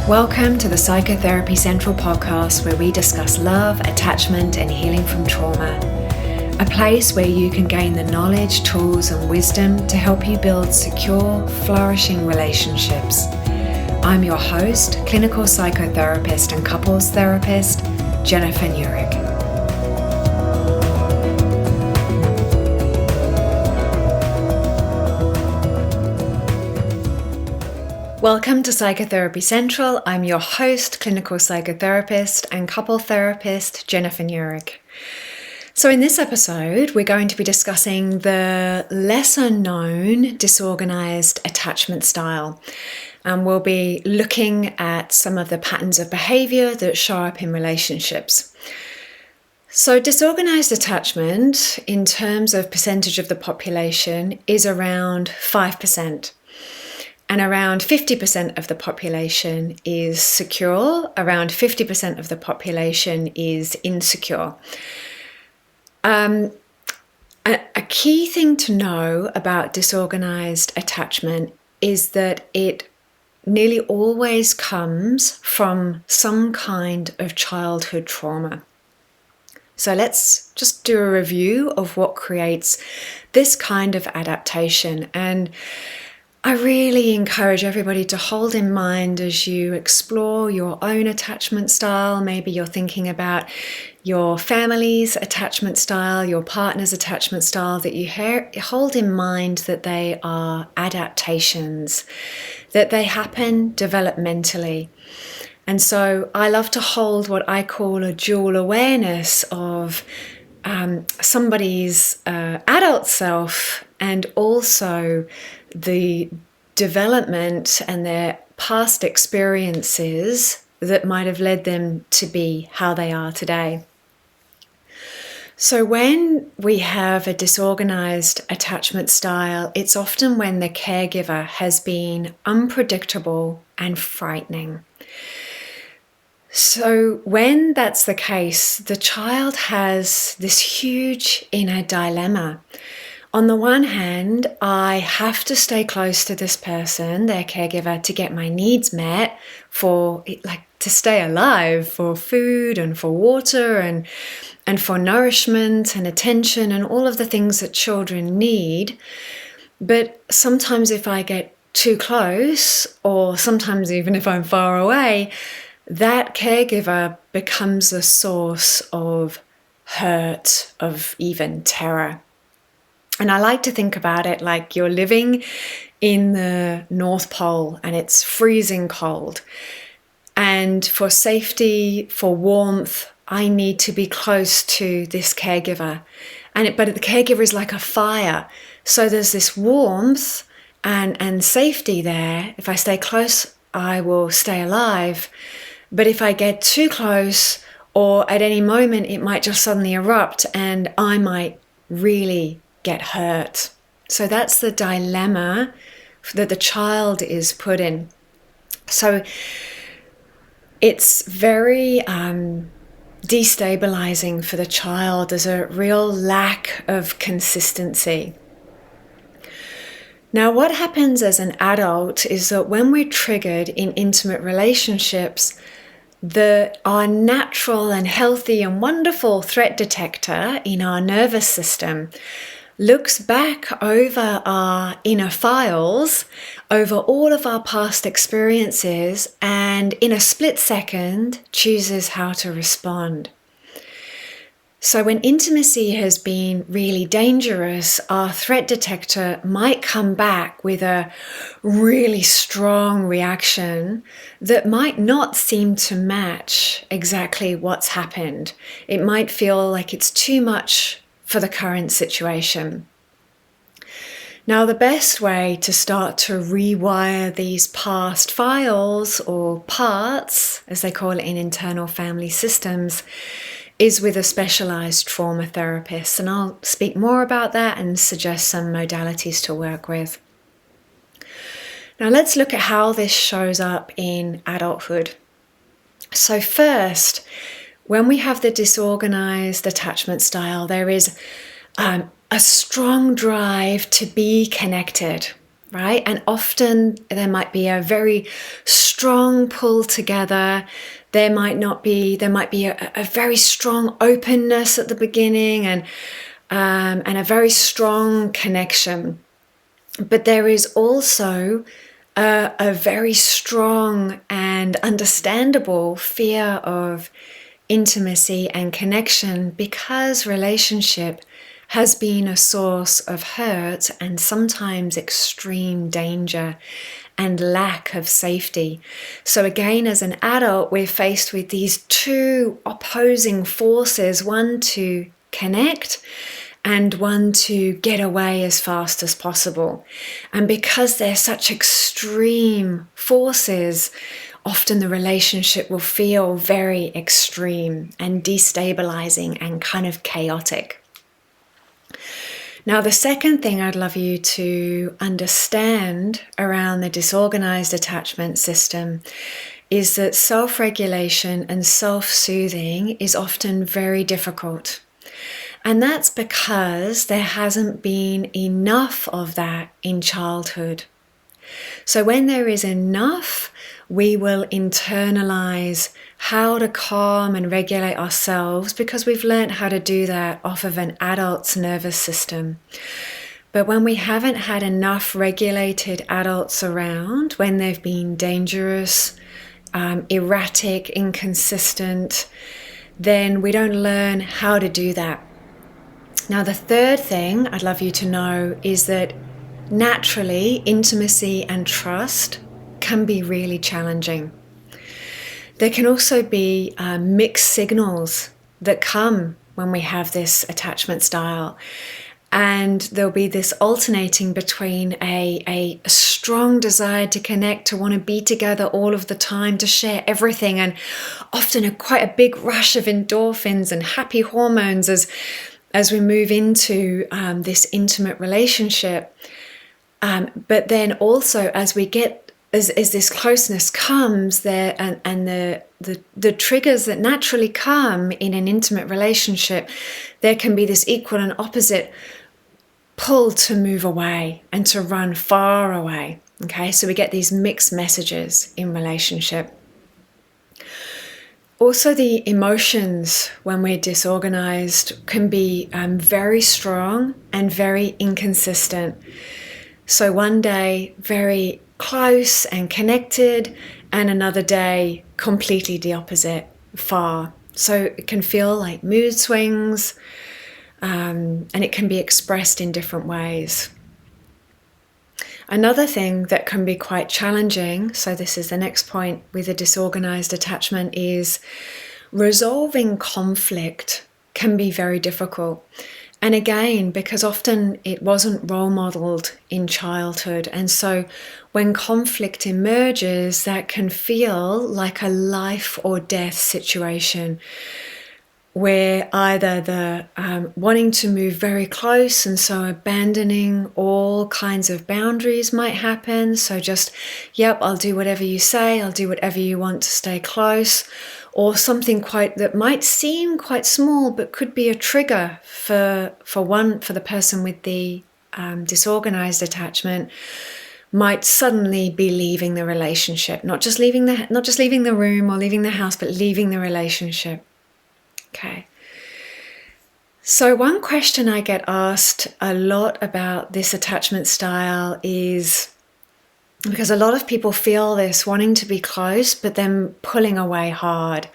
Welcome to the Psychotherapy Central podcast, where we discuss love, attachment, and healing from trauma. A place where you can gain the knowledge, tools, and wisdom to help you build secure, flourishing relationships. I'm your host, clinical psychotherapist and couples therapist, Jenifer Nurick. Welcome to Psychotherapy Central. I'm your host, clinical psychotherapist and couple therapist, Jenifer Nurick. So in this episode, we're going to be discussing the lesser known disorganized attachment style. And we'll be looking at some of the patterns of behavior that show up in relationships. So disorganized attachment, in terms of percentage of the population, is around 5%. And around 50% of the population is secure, around 50% of the population is insecure. A key thing to know about disorganized attachment is that it nearly always comes from some kind of childhood trauma. So let's just do a review of what creates this kind of adaptation. And I really encourage everybody to hold in mind as you explore your own attachment style. Maybe you're thinking about your family's attachment style, your partner's attachment style, that you hold in mind that they are adaptations, that they happen developmentally. And so I love to hold what I call a dual awareness of somebody's adult self and also the development and their past experiences that might have led them to be how they are today. So when we have a disorganized attachment style, it's often when the caregiver has been unpredictable and frightening. So when that's the case, the child has this huge inner dilemma. On the one hand, I have to stay close to this person, their caregiver, to get my needs met, to stay alive, for food and for water and for nourishment and attention and all of the things that children need. But sometimes if I get too close, or sometimes even if I'm far away, that caregiver becomes a source of hurt, of even terror. And I like to think about it like you're living in the North Pole and it's freezing cold. And for safety, for warmth, I need to be close to this caregiver. But the caregiver is like a fire. So there's this warmth and safety there. If I stay close, I will stay alive. But if I get too close, or at any moment, it might just suddenly erupt and I might really get hurt. So that's the dilemma that the child is put in. So it's very destabilizing for the child. There's a real lack of consistency. Now, what happens as an adult is that when we're triggered in intimate relationships, our natural and healthy and wonderful threat detector in our nervous system looks back over our inner files, over all of our past experiences, and in a split second chooses how to respond. So when intimacy has been really dangerous, our threat detector might come back with a really strong reaction that might not seem to match exactly what's happened. It might feel like it's too much for the current situation. Now, the best way to start to rewire these past files, or parts, as they call it in internal family systems, is with a specialized trauma therapist. And I'll speak more about that and suggest some modalities to work with. Now, let's look at how this shows up in adulthood. So first, when we have the disorganized attachment style, there is a strong drive to be connected. right? And often there might be a very strong pull together. There might be a very strong openness at the beginning and a very strong connection. But there is also a very strong and understandable fear of intimacy and connection, because relationship has been a source of hurt and sometimes extreme danger and lack of safety. So again, as an adult, we're faced with these two opposing forces, one to connect and one to get away as fast as possible. And because they're such extreme forces, often the relationship will feel very extreme and destabilizing and kind of chaotic. Now, the second thing I'd love you to understand around the disorganized attachment system is that self-regulation and self-soothing is often very difficult. And that's because there hasn't been enough of that in childhood. So when there is enough, we will internalize how to calm and regulate ourselves, because we've learned how to do that off of an adult's nervous system. But when we haven't had enough regulated adults around, when they've been dangerous, erratic, inconsistent, then we don't learn how to do that. Now, the third thing I'd love you to know is that naturally, intimacy and trust can be really challenging. There can also be mixed signals that come when we have this attachment style. And there'll be this alternating between a strong desire to connect, to want to be together all of the time, to share everything, and often quite a big rush of endorphins and happy hormones as we move into this intimate relationship. But then also as this closeness comes there, and the triggers that naturally come in an intimate relationship, there can be this equal and opposite pull to move away and to run far away. Okay, so we get these mixed messages in relationship. Also, the emotions when we're disorganized can be very strong and very inconsistent. So one day, very close and connected, and another day, completely the opposite, far. So it can feel like mood swings, and it can be expressed in different ways. Another thing that can be quite challenging, so this is the next point with a disorganized attachment, is resolving conflict can be very difficult. And again, because often it wasn't role modeled in childhood. And so when conflict emerges, that can feel like a life or death situation, where either the wanting to move very close and so abandoning all kinds of boundaries might happen. So just, yep, I'll do whatever you say, I'll do whatever you want to stay close. Or something that might seem quite small, but could be a trigger for the person with the disorganized attachment, might suddenly be leaving the relationship, not just leaving the room or leaving the house, but leaving the relationship. Okay. So one question I get asked a lot about this attachment style is, because a lot of people feel this wanting to be close, but then pulling away hard.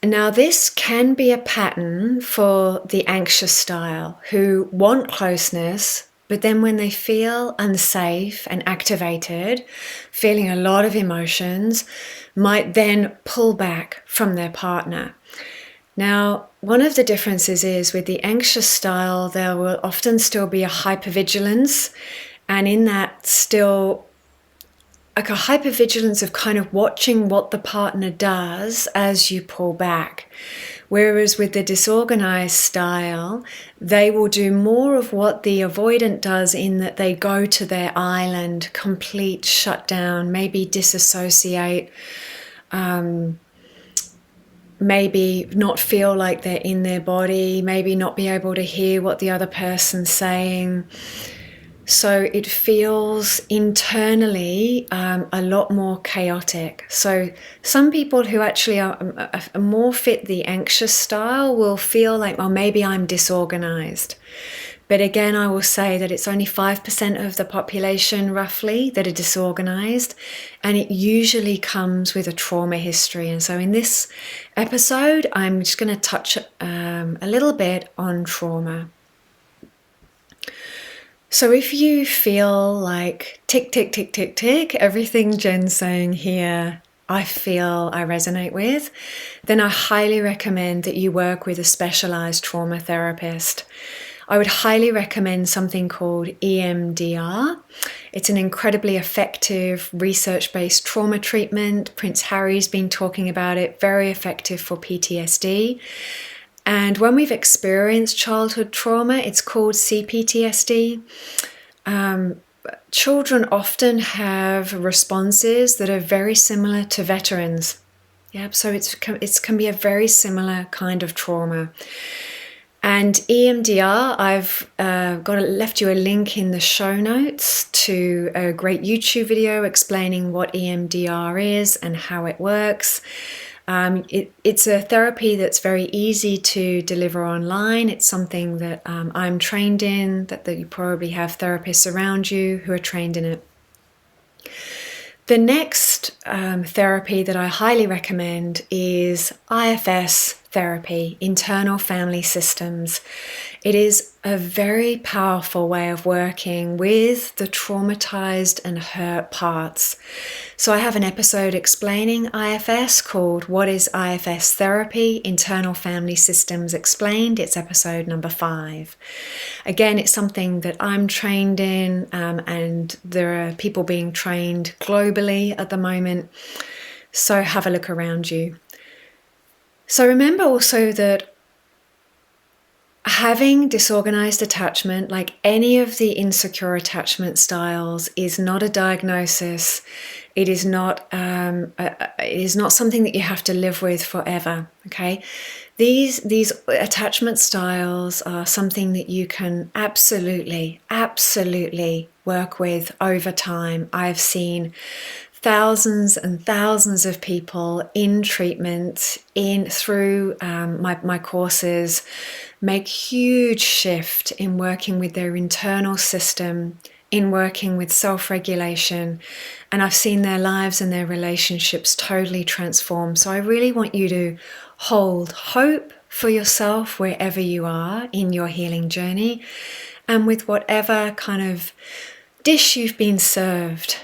Now, this can be a pattern for the anxious style, who want closeness, but then when they feel unsafe and activated, feeling a lot of emotions, might then pull back from their partner. Now, one of the differences is with the anxious style, there will often still be a hypervigilance, and in that still like a hypervigilance of kind of watching what the partner does as you pull back. Whereas with the disorganized style, they will do more of what the avoidant does, in that they go to their island, complete shutdown, maybe disassociate, maybe not feel like they're in their body, maybe not be able to hear what the other person's saying. So it feels internally a lot more chaotic. So some people who actually are more fit the anxious style will feel like, oh, maybe I'm disorganized. But again, I will say that it's only 5% of the population roughly that are disorganized, and it usually comes with a trauma history. And so in this episode, I'm just going to touch a little bit on trauma. So if you feel like tick, tick, tick, tick, tick, everything Jen's saying here, I feel I resonate with, then I highly recommend that you work with a specialized trauma therapist. I would highly recommend something called EMDR. It's an incredibly effective research-based trauma treatment. Prince Harry's been talking about it, very effective for PTSD. And when we've experienced childhood trauma, it's called CPTSD. Children often have responses that are very similar to veterans. Yep, so it can be a very similar kind of trauma. And EMDR, I've left you a link in the show notes to a great YouTube video explaining what EMDR is and how it works. It's a therapy that's very easy to deliver online. It's something that I'm trained in, that you probably have therapists around you who are trained in it. The next therapy that I highly recommend is IFS therapy, internal family systems. It is a very powerful way of working with the traumatized and hurt parts. So I have an episode explaining IFS called What is IFS Therapy? Internal Family Systems Explained. It's episode number 5. Again, it's something that I'm trained in, and there are people being trained globally at the moment. So have a look around you. So remember also that having disorganized attachment, like any of the insecure attachment styles, is not a diagnosis. It is not something that you have to live with forever. Okay, these attachment styles are something that you can absolutely work with over time. I've seen thousands and thousands of people in treatment through my courses make huge shift in working with their internal system, in working with self-regulation, and I've seen their lives and their relationships totally transform. So I really want you to hold hope for yourself wherever you are in your healing journey, and with whatever kind of dish you've been served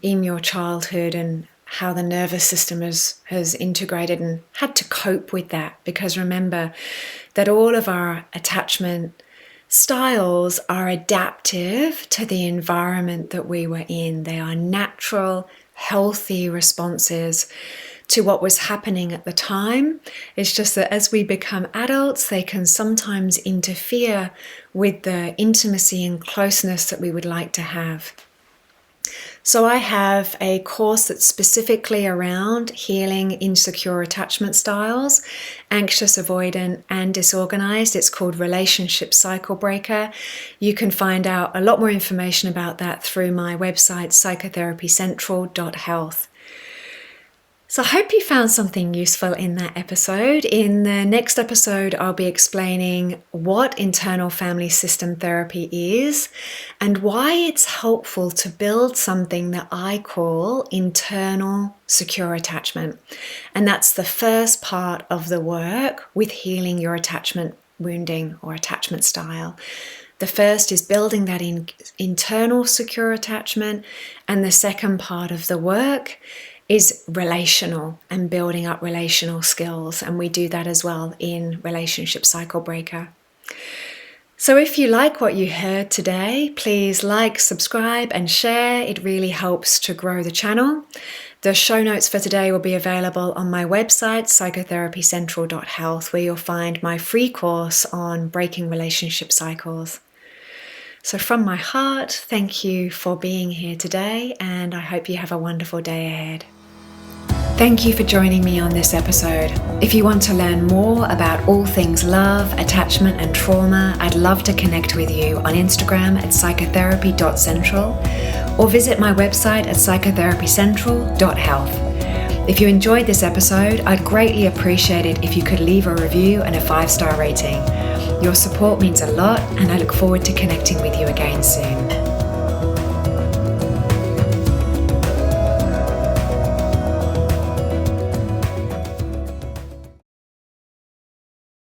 in your childhood, and how the nervous system has integrated and had to cope with that. Because remember that all of our attachment styles are adaptive to the environment that we were in. They are natural, healthy responses to what was happening at the time. It's just that as we become adults, they can sometimes interfere with the intimacy and closeness that we would like to have. So I have a course that's specifically around healing insecure attachment styles, anxious, avoidant, and disorganized. It's called Relationship Cycle Breaker. You can find out a lot more information about that through my website, psychotherapycentral.health. So I hope you found something useful in that episode. In the next episode, I'll be explaining what internal family system therapy is and why it's helpful to build something that I call internal secure attachment. And that's the first part of the work with healing your attachment wounding or attachment style. The first is building that internal secure attachment, and the second part of the work is relational and building up relational skills. And we do that as well in Relationship Cycle Breaker. So if you like what you heard today, please like, subscribe, and share. It really helps to grow the channel. The show notes for today will be available on my website, psychotherapycentral.health, where you'll find my free course on breaking relationship cycles. So from my heart, thank you for being here today, and I hope you have a wonderful day ahead. Thank you for joining me on this episode. If you want to learn more about all things love, attachment, and trauma, I'd love to connect with you on Instagram at psychotherapy.central or visit my website at psychotherapycentral.health. If you enjoyed this episode, I'd greatly appreciate it if you could leave a review and a 5-star rating. Your support means a lot, and I look forward to connecting with you again soon.